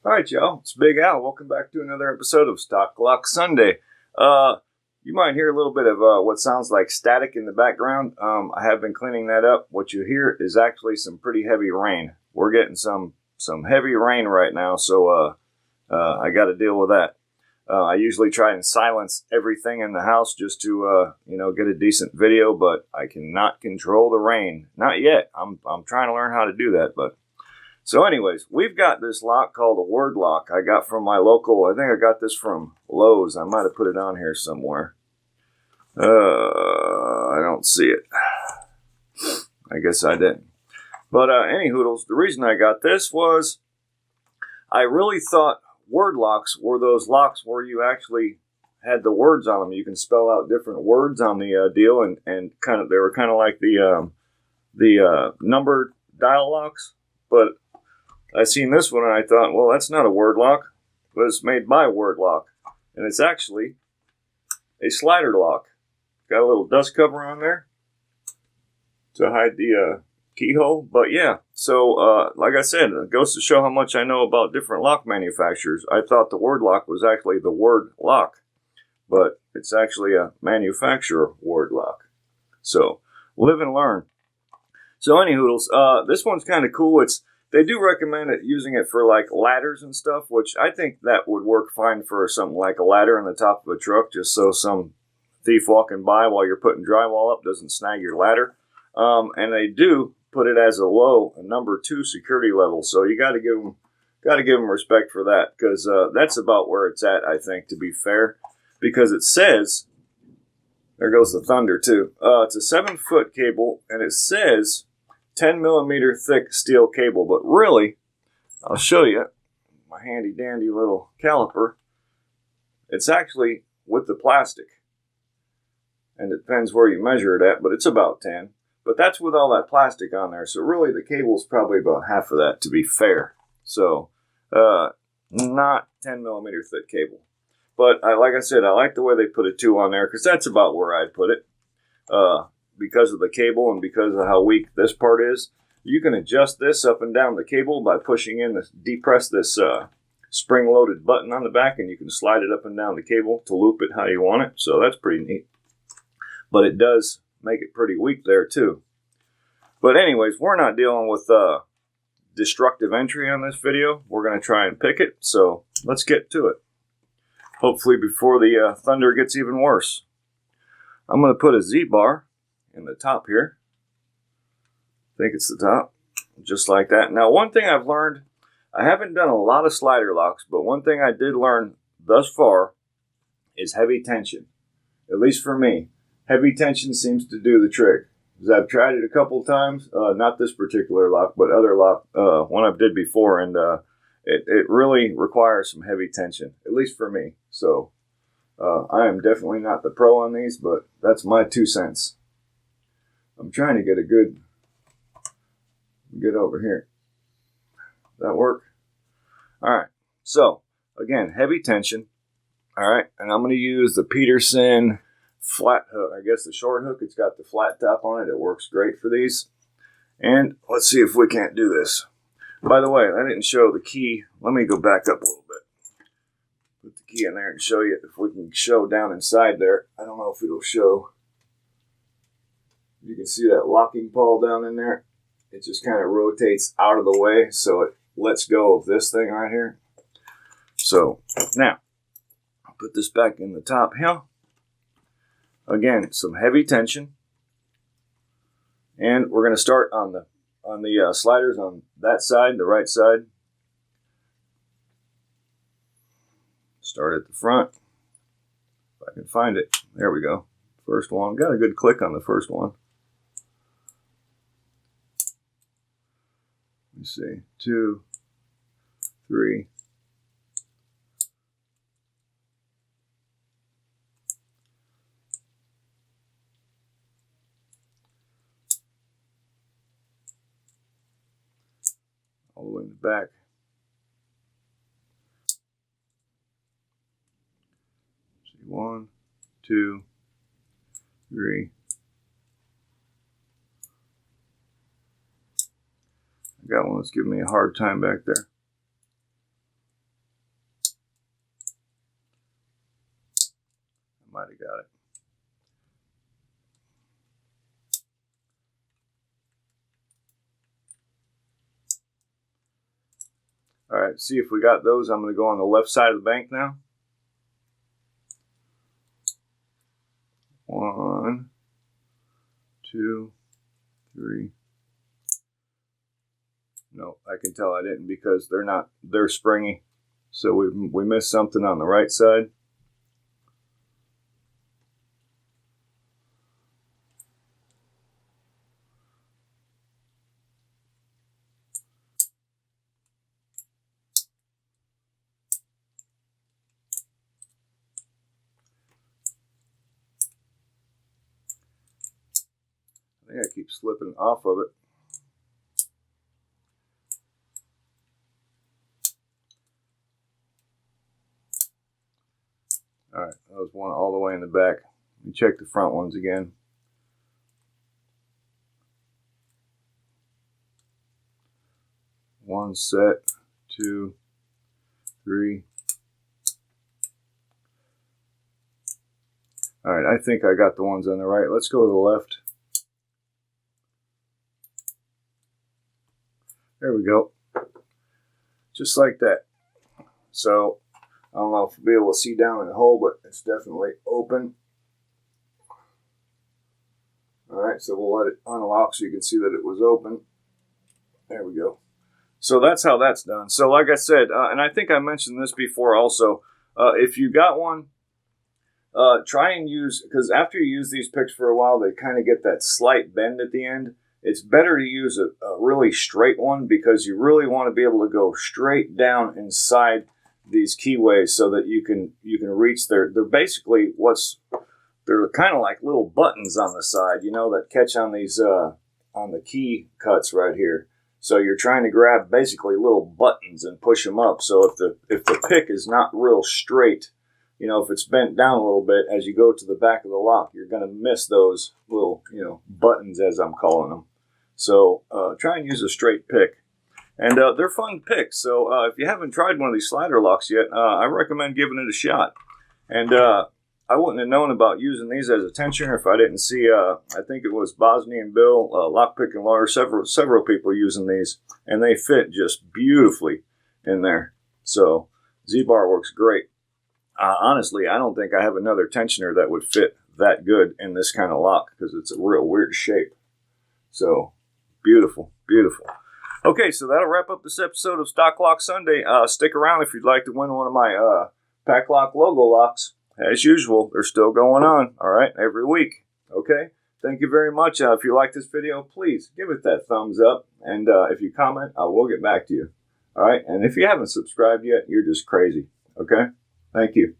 All right, y'all. It's Big Al. Welcome back to another episode of Stocklock Sunday. You might hear a little bit of what sounds like static in the background. I have been cleaning that up. What you hear is actually some pretty heavy rain. We're getting some heavy rain right now, so I got to deal with that. I usually try and silence everything in the house just to get a decent video, but I cannot control the rain. Not yet. I'm trying to learn how to do that, but. So anyways, we've got this lock called a word lock I got from my local, I think I got this from Lowe's. I might have put it on here somewhere. I don't see it. I guess I didn't. But any hoodles, the reason I got this was I really thought word locks were those locks where you actually had the words on them. You can spell out different words on the deal, and kind of they were kind of like the numbered dial locks, but I seen this one and I thought, well, that's not a word lock, but it's made by Word Lock. And it's actually a slider lock. Got a little dust cover on there to hide the keyhole. But yeah, so like I said, it goes to show how much I know about different lock manufacturers. I thought the Word Lock was actually the word lock, but it's actually a manufacturer word lock. So live and learn. So any hoodles, this one's kind of cool. They do recommend using it for like ladders and stuff, which I think that would work fine for something like a ladder on the top of a truck, just so some thief walking by while you're putting drywall up doesn't snag your ladder. And they do put it as a number 2 security level, so you got to give them respect for that, because that's about where it's at, I think, to be fair, because it says, there goes the thunder too. It's a 7-foot cable, and it says 10 millimeter thick steel cable, but really, I'll show you my handy dandy little caliper. It's actually with the plastic, and it depends where you measure it at, but it's about 10. But that's with all that plastic on there, so really the cable's probably about half of that, to be fair. So, not 10 millimeter thick cable. But like I said, I like the way they put a 2 on there, because that's about where I'd put it. Because of the cable and because of how weak this part is, you can adjust this up and down the cable by pushing in depress this spring-loaded button on the back, and you can slide it up and down the cable to loop it how you want it. So that's pretty neat. But it does make it pretty weak there too. But anyways, we're not dealing with destructive entry on this video. We're going to try and pick it. So let's get to it. Hopefully before the thunder gets even worse. I'm going to put a Z-bar in the top here. I think it's the top. Just like that. Now, one thing I've learned, I haven't done a lot of slider locks, but one thing I did learn thus far is heavy tension. At least for me. Heavy tension seems to do the trick. Because I've tried it a couple times. Not this particular lock, but other lock, one I've did before. And it really requires some heavy tension. At least for me. So I am definitely not the pro on these, but that's my 2 cents. I'm trying to get a good over here. Does that work? All right. So, again, heavy tension. All right. And I'm going to use the Peterson flat hook. I guess the short hook. It's got the flat top on it. It works great for these. And let's see if we can't do this. By the way, I didn't show the key. Let me go back up a little bit. Put the key in there and show you if we can show down inside there. I don't know if it'll show. You can see that locking pawl down in there. It just kind of rotates out of the way, so it lets go of this thing right here. So now, I'll put this back in the top here. Again, some heavy tension. And we're going to start on the sliders on that side, the right side. Start at the front. If I can find it. There we go. First one. Got a good click on the first one. Let me see. 2, 3. All the way in the back. See, 1, 2, 3. I got one that's giving me a hard time back there. might have got it. All right, see if we got those. I'm going to go on the left side of the bank now. 1, 2, 3. No, I can tell I didn't because they're springy. So we missed something on the right side. I think I keep slipping off of it. All right, that was one all the way in the back. Let me check the front ones again. One set, 2, 3. All right, I think I got the ones on the right. Let's go to the left. There we go. Just like that. So, I don't know if you'll be able to see down in the hole, but it's definitely open. Alright, so we'll let it unlock so you can see that it was open. There we go. So that's how that's done. So like I said, and I think I mentioned this before also, if you got one, try and use, because after you use these picks for a while, they kind of get that slight bend at the end. It's better to use a really straight one because you really want to be able to go straight down inside these keyways so that you can reach they're basically they're kind of like little buttons on the side, you know, that catch on these on the key cuts right here. So you're trying to grab basically little buttons and push them up. So if the pick is not real straight, you know, if it's bent down a little bit as you go to the back of the lock, you're going to miss those little, you know, buttons as I'm calling them. So try and use a straight pick. And they're fun picks. So if you haven't tried one of these slider locks yet, I recommend giving it a shot. And I wouldn't have known about using these as a tensioner if I didn't see, I think it was Bosnia and Bill, Lockpick and Lawyer, several people using these. And they fit just beautifully in there. So Z-Bar works great. Honestly, I don't think I have another tensioner that would fit that good in this kind of lock because it's a real weird shape. So beautiful, beautiful. Okay, so that'll wrap up this episode of Stock Lock Sunday. Stick around if you'd like to win one of my Paclock logo locks. As usual, they're still going on, all right, every week. Okay, thank you very much. If you like this video, please give it that thumbs up. And if you comment, I will get back to you. All right, and if you haven't subscribed yet, you're just crazy. Okay, thank you.